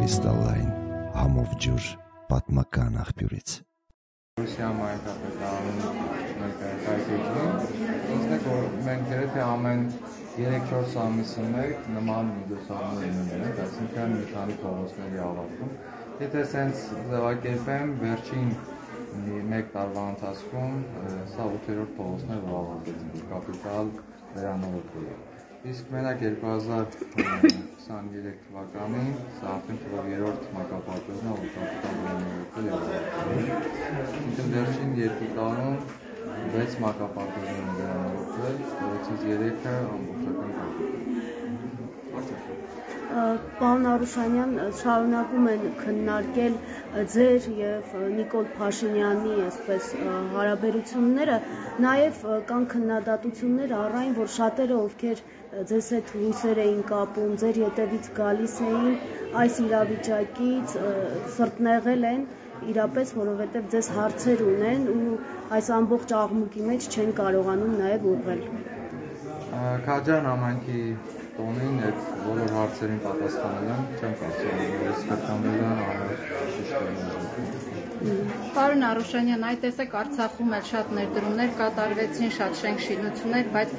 կրիստալային համով ջուր պատմական աղբյուրից։ Ռուսիա մայրապետարանում ներկայացնում ինձնեք որ մենք երեթե ամեն 3-4 ամիսի մեկ նման միջոցառումներ ունենում ենք, այսինքն մի քանի փողոցների ավարտում։ Եթե սենց ձևակերպեմ, վերջին մեկ տարվա ընթացքում սա 8-րդ փողոցն է, որ ավարտեցինք կապիտալ վերանորոգումը։ Իսկ մենակ 2023 թվականին սա արդեն թվով 3-րդ մակապարտեզն է, որ կապիտալ վերանորոգել է ավարտել։ Վերջին 2 տարում 6 մակապարտեզներ են վերանորոգվել, որոնցից 3-ը ամբողջական կապիտալ։ Պարոն Արուշանյան, շարունակում են քննարկել ձեր եւ Նիկոլ Փաշինյանի այսպես հարաբերությունները, նաեւ կան քննադատություններ առայն, որ շատերը ովքեր ձեզ հետ հույսեր էին կապում, ձեր ետևից գալիս էին, այս իրավիճակից սրտնեղել են իրապես, որովհետեւ ձեզ հարցեր ունեն ու այս ամբողջ աղմուկի մեջ չեն կարողանում նաեւ ուղղել։ Քաջան ամենքի տոնին այդ բոլոր հարցերին պատասխանել եմ, չեմ կարծում, որ ես կրկնվել եմ Պարոն Արուշանյան, այդ տեսեք Արցախում էլ շատ ներդրումներ կատարվեցին, շատ շենք շինություններ, բայց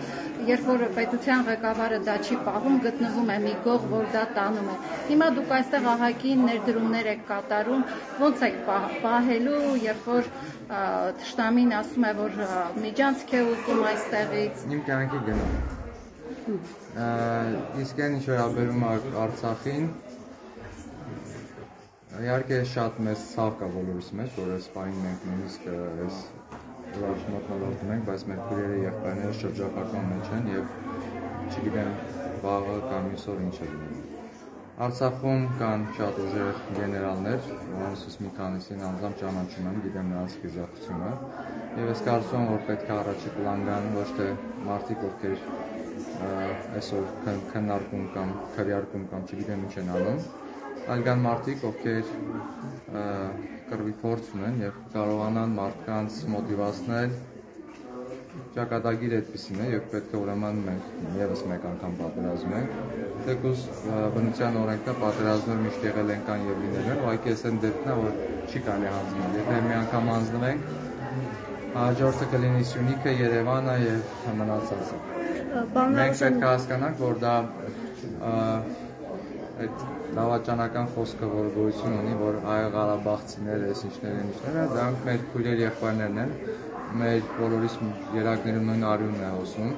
երբ որ պետության ղեկավարը դա չի պահում, գտնվում է մի գող, որ դա տանում է։ Հիմա դուք այստեղ ահագին ներդրումներ եք կատարում, ո՞նց եք պահելու, երբ որ թշնամին ասում է, որ միջանցք է ուզում այստեղից։ Իմ կյանքի գնում։ Իսկ այն ինչ վերաբերում է Արցախին, իհարկե շատ մեծ ցավ կա բոլորիս մեջ, որ այս պահին մենք նույնիսկ այս մոտնոլորտում ենք, բայց մեր քույրերը եղբայրները շրջափակման մեջ են եւ չգիտեմ վաղը կամ մյուս օր ինչ է լինելու։ Արցախում կան շատ ուժեղ գեներալներ, որոնցից մի քանիսին անձամբ ճանաչում եմ, գիտեմ նրանց խիզախությունը եւ ես կարծում եմ, որ պետք է առաջի պլան գան ոչ թե մարդիկ, ովքեր այսօր քննարկում կամ քվեարկում կամ չգիտեմ ինչ են անում, այլ կան մարդիկ, ովքեր կռվի փորձ ունեն եւ կարողանան մարդկանց մոտիվացնել ճակատագիր այդպեսին է եւ պետք է ուրեմն մենք եւս մեկ անգամ պատերազմենք թեկուզ բնության օրենքն պատերազմներ միշտ եղել են կան եւ լինել են ուղղակի այս այն դեպքն է որ չի կարելի հանձնել եթե մի անգամ հանձնվենք հաջորդը կլինի Սյունիքը Երևանը եւ մնացածը մենք պետք է հասկանանք որ դա այդ դավաճանական խոսքը, որ գոյություն ունի, որ Ղարաբաղցիներ, այս ինչները, դրանք մեր քույրեր եղբայրներն են, մեր բոլորիս երակներում նույն արյունն է հոսում,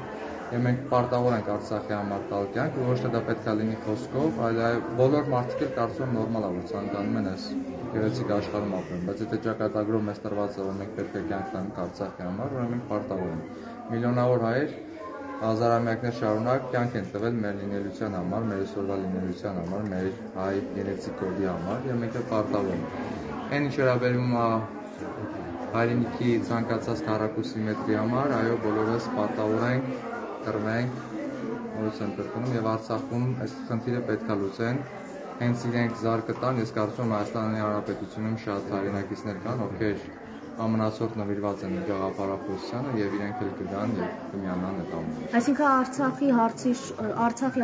եւ մենք պարտավոր ենք Արցախի համար տալ կյանք, ոչ թե դա պետք է լինի խոսքով, այլ բոլոր մարդիկ էլ կարծում եմ նորմալ է, որ ցանկանում են այս գեղեցիկ աշխարհում ապրեն, բայց եթե ճակատագրով մեզ տրված է, որ մենք պետք է կյանք տանք Արցախի համար, ուրեմն մենք պարտավոր ենք։ Միլիոնավոր հայեր հազարամյակներ շարունակ կյանք են տվել մեր լինելության համար, մեր այսօրվա լինելության համար, մեր հայ գենետիկ կոդի համար եւ մենք էլ պարտավոր ենք։ Այն ինչ վերաբերում է հայրենիքի ցանկացած քառակուսի մետրի համար, այո, բոլորս պարտավոր ենք կռվենք, որից են կրկնում եւ Արցախում այս խնդիրը պետք է լուծեն։ Հենց իրենք զարկը տան, ես կարծում եմ Հայաստանի Հանրապետությունում շատ հայրենակիցներ կան, ովքեր ամենացորդ նվիրված են գաղափարախոսությանը եւ իրենք էլ կգան եւ կմիանան այդ ամենը։ Այսինքն Արցախի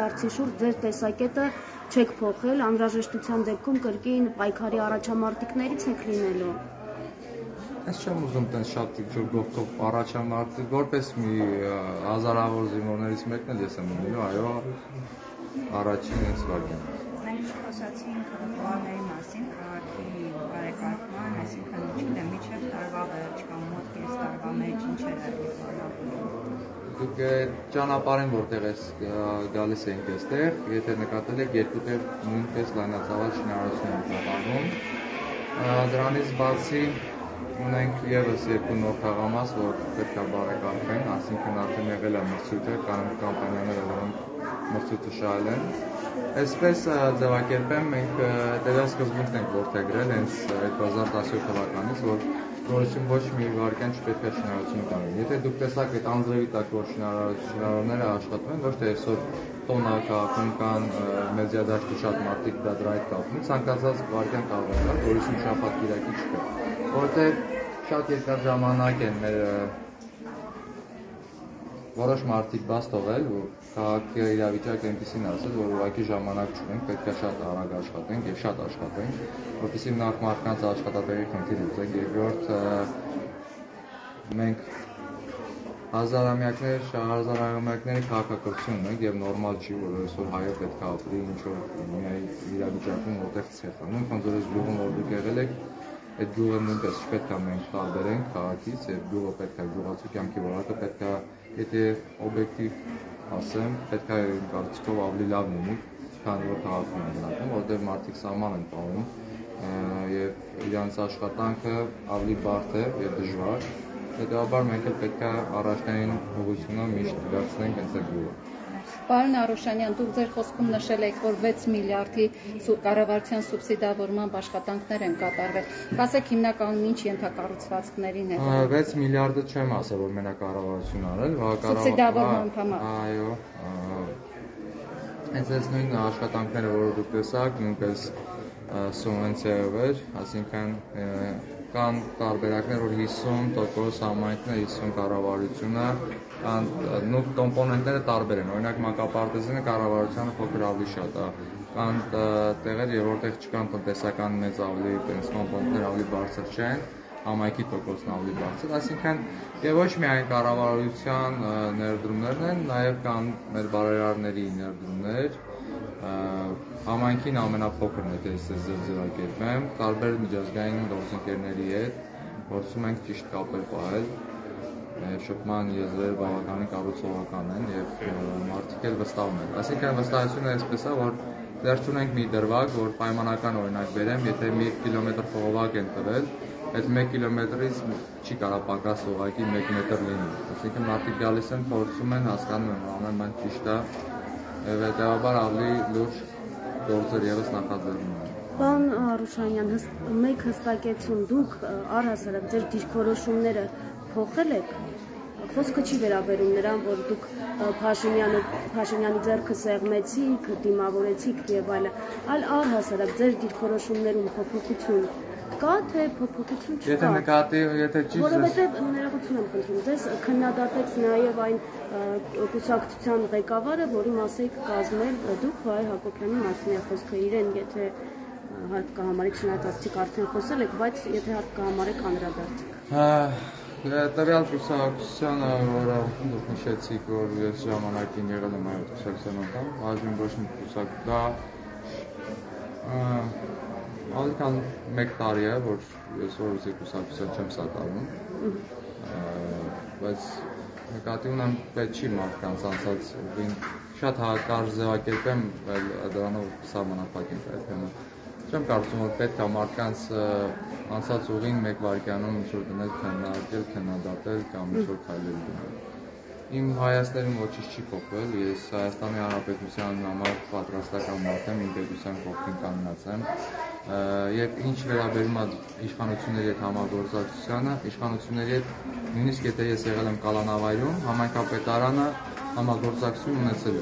հարցի շուրջ ձեր տեսակետը չեք փոխել, անհրաժեշտության դեպքում կրկին պայքարի առաջամարտիկներից եք լինելու։ Ես չեմ ուզում տենց շատ գողքով առաջամարտիկ, որպես մի հազարավոր զինվորներից մեկն էլ ես եմ լինելու, այո, առաջին այս վարքյան։ Մենք խոսացինք պլանների մասին, քաղաքի բարեկարգման, այսինքն չգիտեմ, միջև տարվա վերջ կամ մոտ կես տարվա մեջ ինչեր է Դուք ճանապարհին որտեղ ես գալիս ենք այստեղ, եթե նկատել եք երկու տեղ նույնպես լայնածավալ շինարարություն ենք կատարվում։ Դրանից բացի ունենք եւս երկու նոր թաղամաս, որ պետք է բարեկարգեն, այսինքն արդեն եղել է մրցույթը, կան կամպանիաները, որոնք մրցույթը շահել են։ Այսպես ձևակերպեմ, մենք դեռ սկզբունքն ենք որդեգրել հենց 2017 թվականից, որ գորություն ոչ մի վարկյան չպետք է շինարարություն կանեն։ Եթե դուք տեսաք այդ անձրևի տակ, որ շինարարները աշխատում են, ոչ թե այսօր տոնա քաղաքում կան մեդիադաշտի շատ մարդիկ դա դրա հետ կապվում, ցանկացած վարկյան կարող է գալ, գորություն շաբաթ կիրակի չկա։ Որտեղ շատ երկար ժամանակ են մեր որոշ մարդիկ բաց թողել ու քաղաքի իրավիճակը այնպեսին ասել, որ ուղղակի ժամանակ չունենք, պետք է շատ արագ աշխատենք եւ շատ աշխատենք, որպեսզի նախ մարդկանց աշխատատեղի խնդիր լուծենք, երկրորդ մենք հազարամյակների քաղաքակրթություն ունենք եւ նորմալ չի, որ այսօր հայը պետք է ապրի ինչ որ միայն իրավիճակում որտեղ ցեխ է։ Նույն ոնց որ այս գյուղում որ դուք եղել եք, այդ գյուղը նույնպես չպետք է մենք տարբերենք քաղաքից եւ գյուղը պետք է գյուղացու կյանքի որակը պետք է, եթե օբյեկտիվ ասեմ, պետք է կարծիքով ավելի լավ լինի, քան որ քաղաքում են մնացում, որտեղ մարդիկ սահման են պահում եւ իրանց աշխատանքը ավելի բարդ է եւ դժվար։ Հետևաբար մենք էլ պետք է առաջնային ուղղությունը միշտ վերցնենք հենց այդ գյուղը։ Պարոն Արուշանյան, դուք ձեր խոսքում նշել եք, որ 6 միլիարդի կառավարության սուբսիդավորման աշխատանքներ են կատարվել։ Կասեք հիմնականում ինչ ենթակառուցվածքներին է։ 6 միլիարդը չեմ ասել, որ մենակ կառավարություն արել, սուբսիդավորման համար։ Այո։ Հենց այս նույն աշխատանքները, որ դուք տեսաք, նույնպես սուբվենցիայով էր, այսինքն կան տարբերակներ, որ 50% համայնքն է, 50% կառավարությունը, կան կոմպոնենտները տարբեր են։ Օրինակ մանկապարտեզը կառավարությանը փոքր ավելի շատ է։ Կան տեղեր, որտեղ չկան տնտեսական մեծ ավելի տենց կոմպոնենտներ ավելի բարձր չեն, համայնքի տոկոսն ավելի բարձր, այսինքն եւ ոչ միայն կառավարության ներդրումներն են, նաեւ կան մեր բարերարների ներդրումներ, համայնքին ամենափոքրն է, թե ձևակերպեմ, տարբեր միջազգային գործընկերների հետ փորձում ենք ճիշտ կապեր պահել, շփման եզրերը բավականին կառուցողական են եւ մարդիկ էլ վստահում են։ Այսինքն վստահությունը այսպես է, որ դեռ չունենք մի դրվագ, որ պայմանական օրինակ բերեմ, եթե 1 կիլոմետր խողովակ են տվել, այդ 1 կիլոմետրից չի կարող պակաս ուղղակի 1 մետր լինի։ Այսինքն մարդիկ գալիս են, փորձում են, հասկանում են, որ ամեն բան ճիշտ է եւ հետեւաբար ավելի լուրջ գործեր եւս նախաձեռնում են։ Պարոն Արուշանյան, մեկ հստակեցում, դուք առհասարակ ձեր դիրքորոշումները փոխել եք։ Խոսքը չի վերաբերում նրան, որ դուք Փաշինյանի ձեռքը սեղմեցիք, դիմավորեցիք եւ այլն, այլ առհասարակ ձեր դիրքորոշումներում փոփոխություն կա, թե փոփոխություն չկա։ Եթե նկատի, եթե ճիշտ Որովհետեւ ներողություն եմ խնդրում, ձեզ քննադատեց նաեւ այն կուսակցության ղեկավարը, որի մաս եք կազմել դուք, Վահե Հակոբյանի մասին է խոսքը, իրեն եթե հարկ կհամարեք, չնայած ասացիք արդեն խոսել եք, բայց եթե հարկ կհամարեք անդրադարձեք։ Տվյալ կուսակցությանը, որը դուք նշեցիք, որ ես ժամանակին եղել եմ այդ կուսակցության անդամ, այժմ ոչ մի կուսակցություն, դա ավելի քան 1 տարի է, որ ես որևէ կուսակցություն չեմ սատարում, բայց նկատի ունեմ պետք չի մարդկանց անցած ուղին շատ հակարճ ձևակերպեմ, այլ դրանով սահմանափակենք այդ թեման։ Չեմ կարծում, որ պետք է մարդկանց անցած ուղին 1 վայրկյանում ինչ-որ դնել, քննարկել, քննադատել կամ ինչ-որ քայլեր դնել։ Իմ հայացքներում ոչինչ չի փոխվել, ես Հայաստանի Հանրապետության համար պատրաստական մարդ եմ, իմ պետության կողքին կանգնած եմ, եւ ինչ վերաբերում է իշխանությունների հետ համագործակցությանը, իշխանությունների հետ նույնիսկ եթե ես եղել եմ Կալանավայրում, համայնքապետարանը համագործակցություն ունեցել է։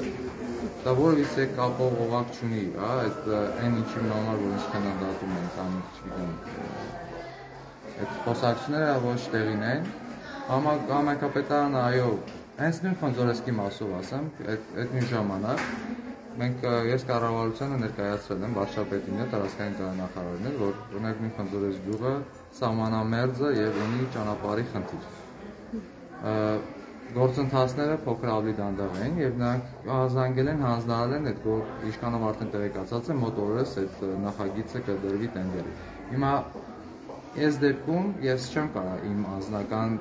Դա որևիցե կապող օղակ չունի, այդ այն ինչի համար, որ ինչ քննադատում են կամ չգիտեմ, այդ խոսակցությունները ոչ տեղին են, համայնքապետարանը այո, հենց նույն Խնձորեսկի մասով ասեմ, այդ նույն ժամանակ ես կառավարությանը ներկայացրել եմ վարչապետին հետ, տարածքային ծառայնախարարին հետ, որ օրինակ նույն Խնձորես գյուղը սահմանամերձ է եւ ունի ճանապարհի խնդիր։ Գործընթացները փոքր ավելի դանդաղ են եւ նրանք զանգել են, հանձնարարել են այդ իշխանով արդեն տեղեկացած է մոտ օրս այդ նախագիծը կդրվի տենդերի։ Հիմա այս դեպքում ես չեմ կարող իմ անձնական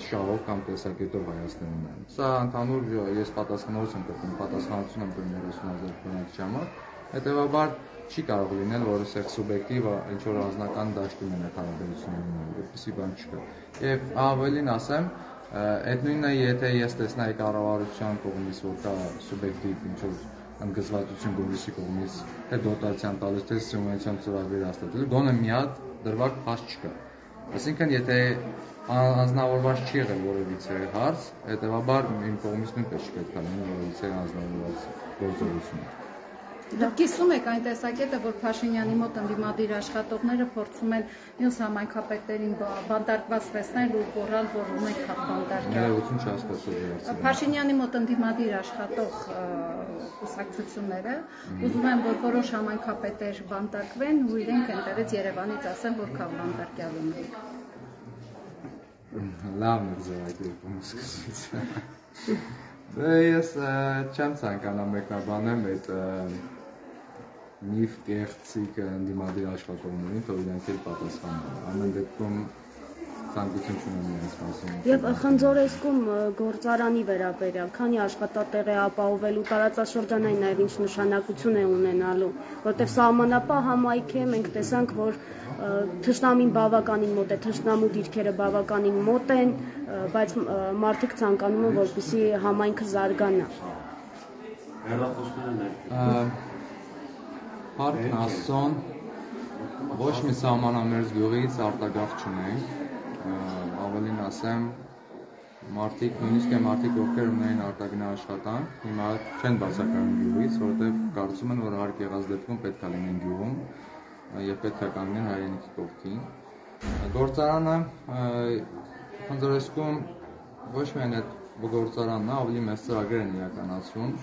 շահով կամ տեսակետով հայացնել ունեմ։ Սա ընդհանուր ես պատասխանատվություն եմ կրում, պատասխանատվություն եմ կրում 30,000 բնակչի համար, հետեւաբար չի կարող լինել, որ ասեք սուբյեկտիվ ինչ-որ անձնական դաշտի մենակ հարաբերություն ունենա, այդպիսի բան չկա։ Եվ ավելին ասեմ, այդ նույնը եթե ես տեսնայի կառավարության կողմից, որ կա սուբյեկտիվ ինչ-որ ընդգծվածություն Գորիսի կողմից, թե դոտացիան տալիս, թե սուբվենցիոն ծրագրեր հաստատել, գոնե մի հատ դրվագ փաստ չկա։ Այսինքն եթե անձնավորված չի եղել որևիցե հարց, հետեւաբար իմ կողմից նույնպես չպետք է լինի որևիցե անձնավորված գործողություն։ Դուք կիսում եք այն տեսակետը, որ Փաշինյանի մոտ ընդդիմադիր աշխատողները փորձում են մյուս համայնքապետերին բանտարկված տեսնել ու գոռալ, որ ունենք բանտարկյալ։ Ներողություն չհասկացա։ Փաշինյանի մոտ ընդդիմադիր աշխատող կուսակցությունները ուզում են, որ որոշ համայնքապետեր բանտարկվեն ու իրենք այնտեղից Երևանից ասեն, որ քաղ բանտարկյալ ունենք։ Լավն է ձևակերպում սկսից։ Դե ես չեմ ցանկանա մեկնաբանեմ այդ միֆ կեղծիկ ընդդիմադիր աշխատողներին, թող իրենք էլ պատասխանեն։ Ամեն դեպքում ցանկություն չունեմ իրենց մասին։ Եվ խնձորեսկում գործարանի վերաբերյալ, քանի աշխատատեղ է ապահովելու տարածաշրջանային նաև ինչ նշանակություն է ունենալու, որտեղ սահմանապահ համայնք է, մենք տեսանք, որ թշնամին բավականին մոտ է, թշնամու դիրքերը բավականին մոտ են, բայց մարդիկ ցանկանում են, որպեսզի համայնքը զարգանա։ Հարկ Աստծուն ոչ մի սահմանամերձ գյուղից արտագաղթ չունենք, ավելին ասեմ, մարդիկ, նույնիսկ այն մարդիկ, ովքեր ունեն արտագնա աշխատանք, հիմա չեն բացակայում գյուղից, որովհետև կարծում են, որ հարկ եղած դեպքում պետք է լինեն գյուղում եւ պետք է կանգնեն հայրենիքի կողքին։ Գործարանը Խնձորեսկում ոչ միայն այդ գործարանն է, ավելի մեծ ծրագրեր են իրականացվում։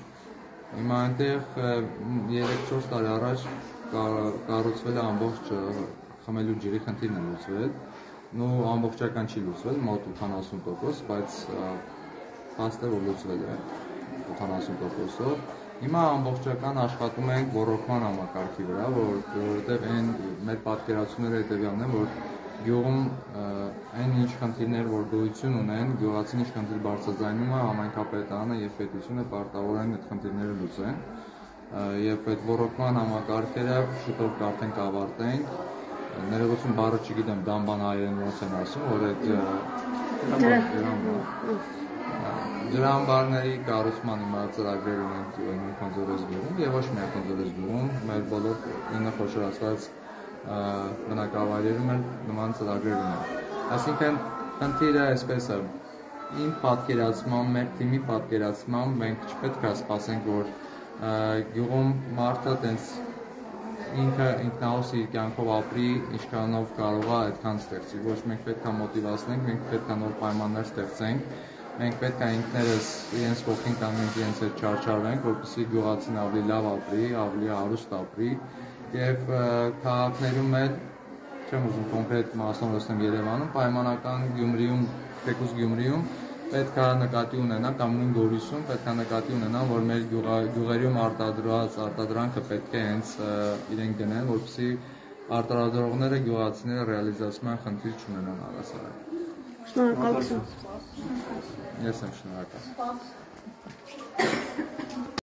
Հիմա այնտեղ 3-4 տարի առաջ կառուցվել է ամբողջ խմելու ջրի խնդիրն է լուծվել, ու ամբողջական չի լուծվել, մոտ 80%, բայց փաստ է, որ լուծվել է 80%-ով։ Հիմա ամբողջական աշխատում ենք ռոռոկման համակարգի վրա, որովհետև այն մեր պատկերացումները հետևյալն են, որ գյուղում այն ինչ խնդիրներ, որ գոյություն ունեն, գյուղացին ինչ խնդիր բարձրաձայնում է, համայնքապետարանը եւ պետությունը պարտավոր են այդ խնդիրները լուծեն։ Եվ այդ ռոռոկման համակարգերը շուտով կարթենք ավարտենք։ Ներողություն բառը չգիտեմ, դամբան հայերեն ոնց են ասում, որ այդ ջրամբարների կառուցման հիմա ծրագրեր ունենք Խնձորես գյուղում եւ ոչ միայն Խնձորես գյուղում, մեր բոլոր 9 խոշորացված բնակավայրերում էլ նման ծրագրեր ունեն։ Այսինքն խնդիրը այսպես է, իմ պատկերացմամբ, մեր թիմի պատկերացմամբ մենք չպետք է սպասենք, որ գյուղում մարդը տենց ինքը ինքնահոս իր կյանքով ապրի, ինչքանով կարող է այդքան ստեղծի։ Ոչ մենք պետք է մոտիվացնենք, մենք պետք է նոր պայմաններ ստեղծենք, մենք պետք է ինքներս իրենց կողքին կանգնենք, իրենց հետ չարչարվենք, որպեսզի գյուղացին ավելի լավ ապրի, ավելի հարուստ ապրի եւ քաղաքներում էլ չեմ ուզում կոնկրետ մասնավորեցնել Երևանում, պայմանական Գյումրիում, թեկուզ Գյումրիում պետք է նկատի ունենալ կամ նույն Գորիսում պետք է նկատի ունենալ, որ մեր գյուղերում արտադրված արտադրանքը պետք է հենց իրենք գնեն, որպեսզի արտադրողները գյուղացիները ռեալիզացման խնդիր չունենան առհասարակ։ Շնորհակալություն։ Ես եմ շնորհակալ։